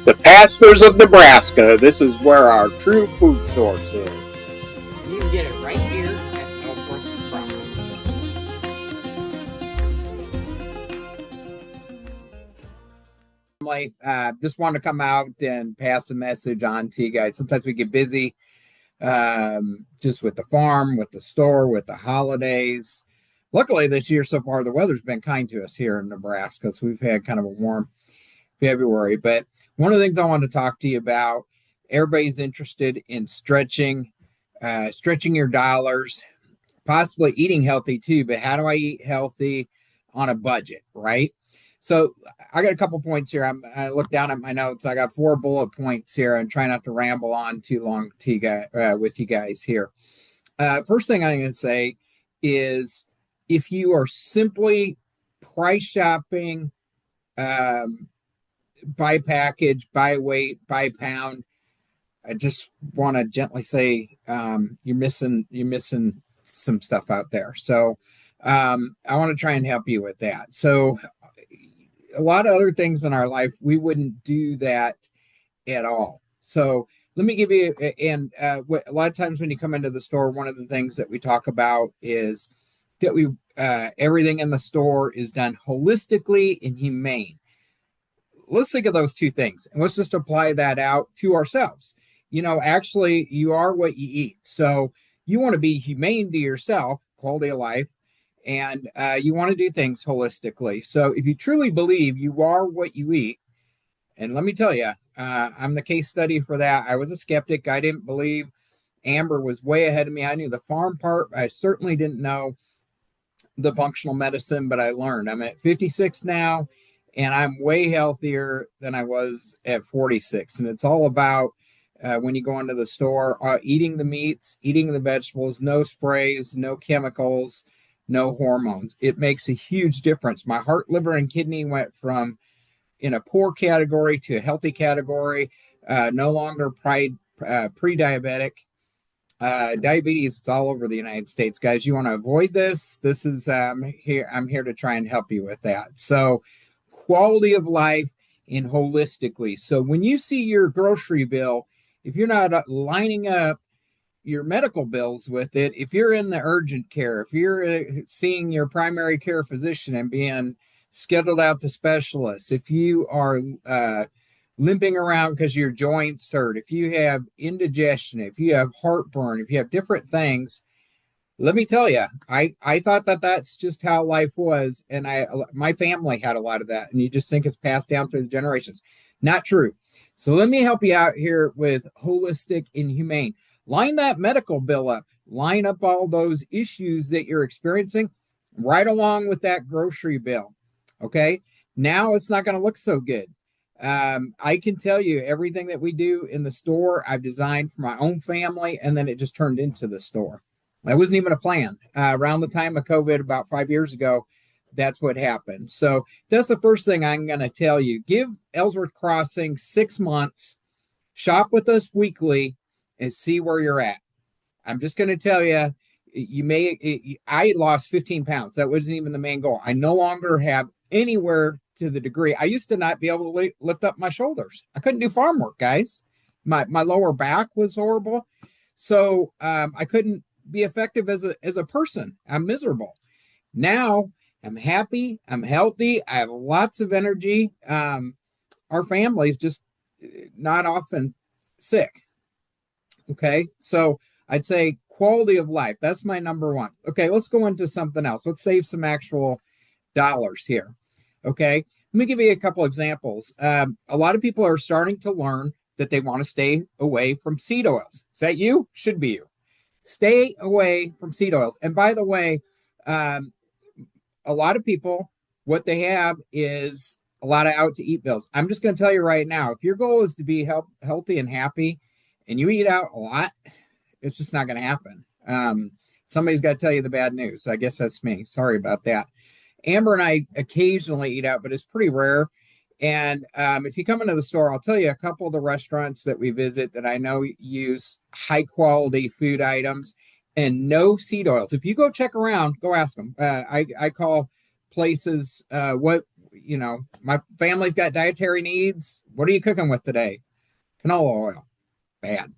The pastures of Nebraska. This is where our true food source is. You can get it right here at Ellsworth Crossing. Just wanted to come out and pass a message on to you guys. Sometimes we get busy just with the farm, with the store, with the holidays. Luckily, this year so far, the weather's been kind to us here in Nebraska, so we've had kind of a warm February. But one of the things I want to talk to you about, everybody's interested in stretching your dollars, possibly eating healthy too, but how do I eat healthy on a budget, right? So I got a couple points here. I look down at my notes. I got 4 bullet points here and try not to ramble on too long to you guys, with you guys here. First thing I'm going to say is if you are simply price shopping, by package, by weight, by pound, I just want to gently say you're missing some stuff out there. So I want to try and help you with that. So a lot of other things in our life, we wouldn't do that at all. So let me give you, and a lot of times when you come into the store, one of the things that we talk about is that everything in the store is done holistically and humane. Let's think of those two things and let's just apply that out to ourselves. You know, actually, you are what you eat. So you want to be humane to yourself, quality of life, and you want to do things holistically. So if you truly believe you are what you eat, and let me tell you, I'm the case study for that. I was a skeptic. I didn't believe. Amber was way ahead of me. I knew the farm part. I certainly didn't know the functional medicine, but I learned. I'm at 56 now. And I'm way healthier than I was at 46. And it's all about when you go into the store, eating the meats, eating the vegetables, no sprays, no chemicals, no hormones. It makes a huge difference. My heart, liver, and kidney went from in a poor category to a healthy category, no longer pre-diabetic. Diabetes is all over the United States. Guys, you want to avoid this? This is I'm here to try and help you with that. So quality of life and holistically. So when you see your grocery bill, if you're not lining up your medical bills with it, if you're in the urgent care, if you're seeing your primary care physician and being scheduled out to specialists, if you are limping around because your joints hurt, if you have indigestion, if you have heartburn, if you have different things, let me tell you, I thought that's just how life was, and my family had a lot of that, and you just think it's passed down through the generations. Not true. So let me help you out here with holistic and humane. Line that medical bill up. Line up all those issues that you're experiencing right along with that grocery bill. Okay? Now it's not going to look so good. I can tell you everything that we do in the store, I've designed for my own family, and then it just turned into the store. That wasn't even a plan. Around the time of COVID, about 5 years ago, that's what happened. So that's the first thing I'm going to tell you. Give Ellsworth Crossing 6 months. Shop with us weekly and see where you're at. I'm just going to tell you, I lost 15 pounds. That wasn't even the main goal. I no longer have anywhere to the degree. I used to not be able to lift up my shoulders. I couldn't do farm work, guys. My lower back was horrible. So I couldn't be effective as a person. I'm miserable. Now I'm happy. I'm healthy. I have lots of energy. Our family's just not often sick. Okay. So I'd say quality of life. That's my number one. Okay. Let's go into something else. Let's save some actual dollars here. Okay. Let me give you a couple examples. A lot of people are starting to learn that they want to stay away from seed oils. Is that you? Should be you. Stay away from seed oils. And by the way, a lot of people, what they have is a lot of out to eat bills. I'm just going to tell you right now, if your goal is to be healthy and happy and you eat out a lot, it's just not going to happen. Somebody's got to tell you the bad news. I guess that's me. Sorry about that. Amber and I occasionally eat out, but it's pretty rare. And if you come into the store, I'll tell you a couple of the restaurants that we visit that I know use high quality food items and no seed oils. If you go check around, go ask them. I call places what my family's got dietary needs. What are you cooking with today? Canola oil, bad.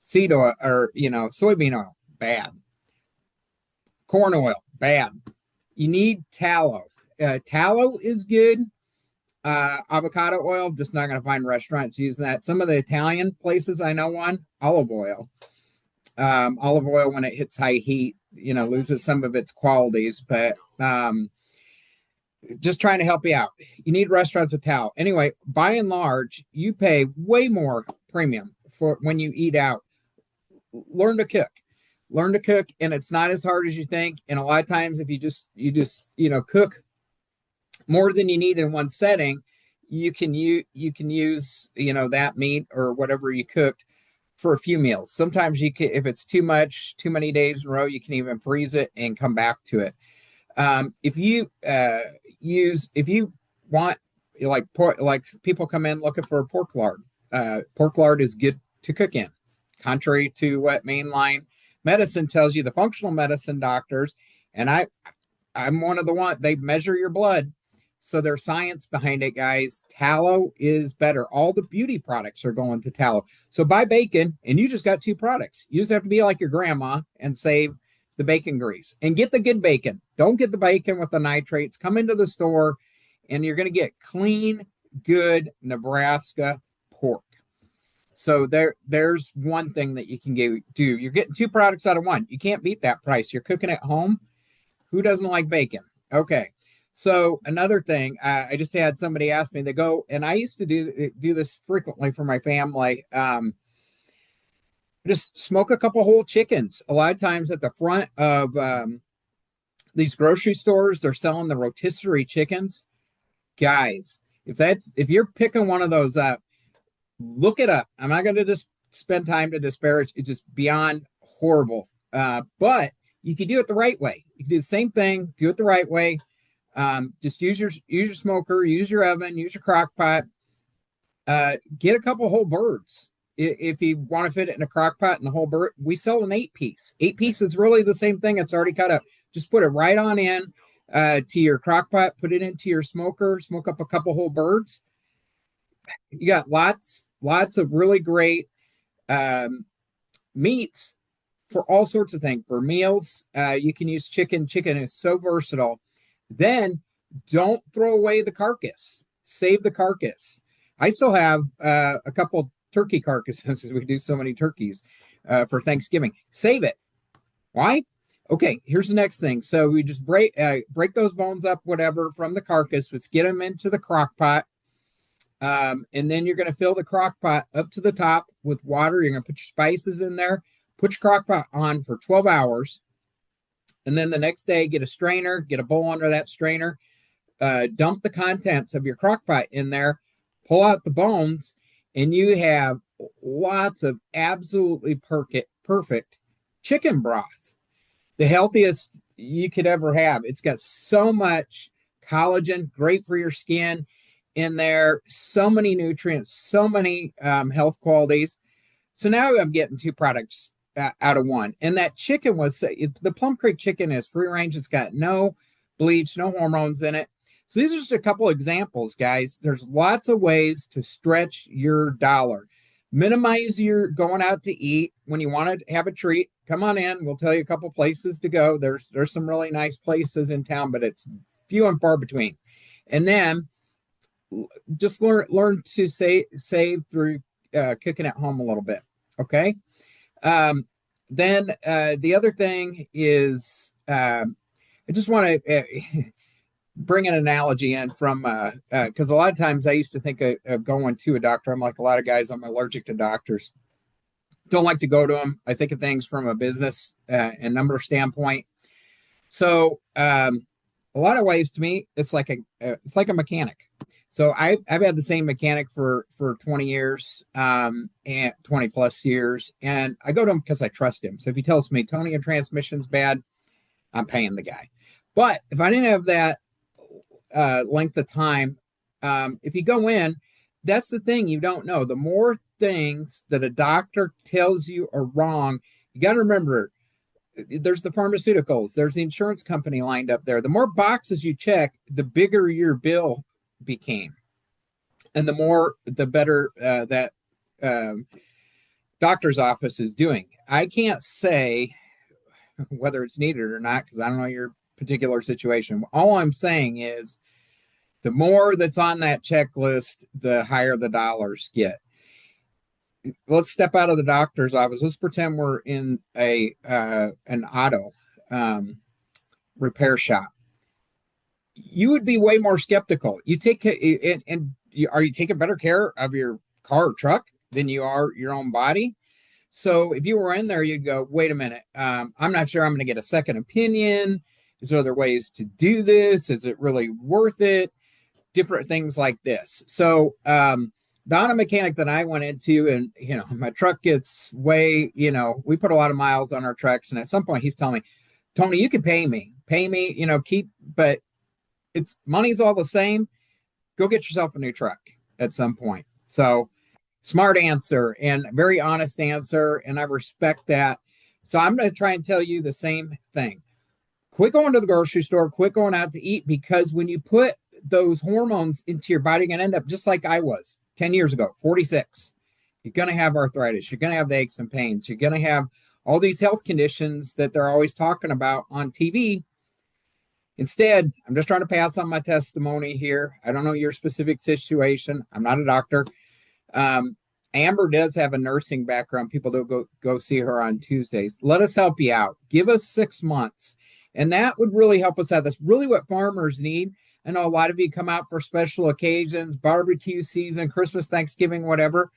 Seed oil, or soybean oil, bad. Corn oil, bad. You need tallow. Tallow is good. Avocado oil, just not going to find restaurants using that. Some of the Italian places I know on olive oil. Olive oil, when it hits high heat, loses some of its qualities, but just trying to help you out. You need restaurants with tallow. Anyway, by and large, you pay way more premium for when you eat out. Learn to cook. Learn to cook, and it's not as hard as you think. And a lot of times, if you just cook more than you need in one setting, you can use that meat or whatever you cooked for a few meals. Sometimes you can, if it's too many days in a row, you can even freeze it and come back to it. If you want, like people come in looking for a pork lard, pork lard is good to cook in, contrary to what mainline medicine tells you. The functional medicine doctors, and I'm one of the ones, they measure your blood. So there's science behind it, guys. Tallow is better. All the beauty products are going to tallow. So buy bacon, and you just got 2 products. You just have to be like your grandma and save the bacon grease. And get the good bacon. Don't get the bacon with the nitrates. Come into the store, and you're going to get clean, good Nebraska pork. So there's one thing that you can do. You're getting 2 products out of one. You can't beat that price. You're cooking at home. Who doesn't like bacon? Okay. So another thing, I just had somebody ask me, they go, and I used to do this frequently for my family. Just smoke a couple whole chickens. A lot of times at the front of these grocery stores, they're selling the rotisserie chickens. Guys, if you're picking one of those up, look it up. I'm not going to just spend time to disparage. It's just beyond horrible. But you can do it the right way. You can do the same thing, do it the right way. Just use your smoker, use your oven, use your crock pot. Get a couple whole birds. If you want to fit it in a crock pot and the whole bird, we sell an 8-piece. 8-piece is really the same thing. It's already cut up. Just put it right on in to your crock pot, put it into your smoker, smoke up a couple whole birds. You got lots of really great meats for all sorts of things. For meals, you can use chicken. Chicken is so versatile. Then don't throw away the carcass. Save the carcass. I still have a couple turkey carcasses because we do so many turkeys for Thanksgiving. Save it. Why? Okay, here's the next thing. So we just break those bones up, whatever, from the carcass. Let's get them into the crock pot. And then you're going to fill the crock pot up to the top with water. You're going to put your spices in there. Put your crock pot on for 12 hours. And then the next day, get a strainer, get a bowl under that strainer, dump the contents of your crock pot in there, pull out the bones, and you have lots of absolutely perfect chicken broth. The healthiest you could ever have. It's got so much collagen, great for your skin in there, so many nutrients, so many health qualities. So now I'm getting 2 products out of one. And that chicken the Plum Creek chicken is free range. It's got no bleach, no hormones in it. So these are just a couple examples, guys. There's lots of ways to stretch your dollar. Minimize your going out to eat. When you want to have a treat, come on in. We'll tell you a couple places to go. There's some really nice places in town, but it's few and far between. And then just learn to save through cooking at home a little bit. Okay. Then the other thing is I just want to bring an analogy in from because a lot of times I used to think of going to a doctor. I'm like a lot of guys, I'm allergic to doctors. Don't like to go to them. I think of things from a business and number standpoint. So a lot of ways to me, it's like a mechanic. So I've had the same mechanic for 20 years, and 20 plus years. And I go to him because I trust him. So if he tells me, Tony, your transmission's bad, I'm paying the guy. But if I didn't have that length of time, if you go in, that's the thing you don't know. The more things that a doctor tells you are wrong, you got to remember there's the pharmaceuticals, there's the insurance company lined up there. The more boxes you check, the bigger your bill became, and the better that doctor's office is doing. I can't say whether it's needed or not because I don't know your particular situation. All I'm saying is the more that's on that checklist, the higher the dollars get. Let's step out of the doctor's office. Let's pretend we're in a an auto repair shop. You would be way more skeptical. You take are you taking better care of your car or truck than you are your own body? So if you were in there, you'd go, wait a minute, I'm not sure I'm going to get a second opinion. Is there other ways to do this? Is it really worth it? Different things like this. So the auto mechanic that I went into, and my truck gets way, we put a lot of miles on our trucks, and at some point he's telling me, Tony, you can pay me, but it's money's all the same. Go get yourself a new truck at some point. So smart answer and very honest answer, and I respect that. So I'm going to try and tell you the same thing. Quit going to the grocery store, quit going out to eat, because when you put those hormones into your body, you're going to end up just like I was 10 years ago, 46. You're going to have arthritis. You're going to have the aches and pains. You're going to have all these health conditions that they're always talking about on TV. Instead, I'm just trying to pass on my testimony here. I don't know your specific situation. I'm not a doctor. Amber does have a nursing background. People don't go see her on Tuesdays. Let us help you out. Give us 6 months. And that would really help us out. That's really what farmers need. I know a lot of you come out for special occasions, barbecue season, Christmas, Thanksgiving, whatever.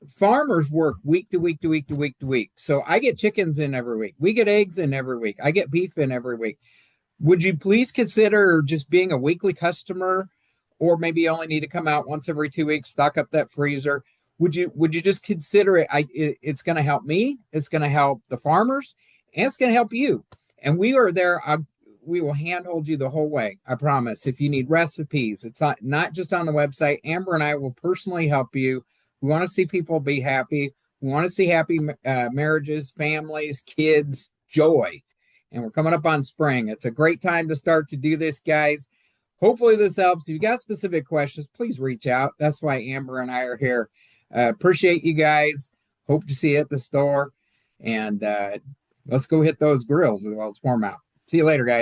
Farmers work week to week to week to week to week. So I get chickens in every week. We get eggs in every week. I get beef in every week. Would you please consider just being a weekly customer, or maybe you only need to come out once every 2 weeks, stock up that freezer? Would you just consider it? It's going to help me. It's going to help the farmers, and it's going to help you. And we are there. We will handhold you the whole way. I promise. If you need recipes, it's not just on the website. Amber and I will personally help you. We want to see people be happy. We want to see happy marriages, families, kids, joy. And we're coming up on spring. It's a great time to start to do this, guys. Hopefully this helps. If you got specific questions, please reach out. That's why Amber and I are here. Appreciate you guys. Hope to see you at the store. And let's go hit those grills while it's warm out. See you later, guys.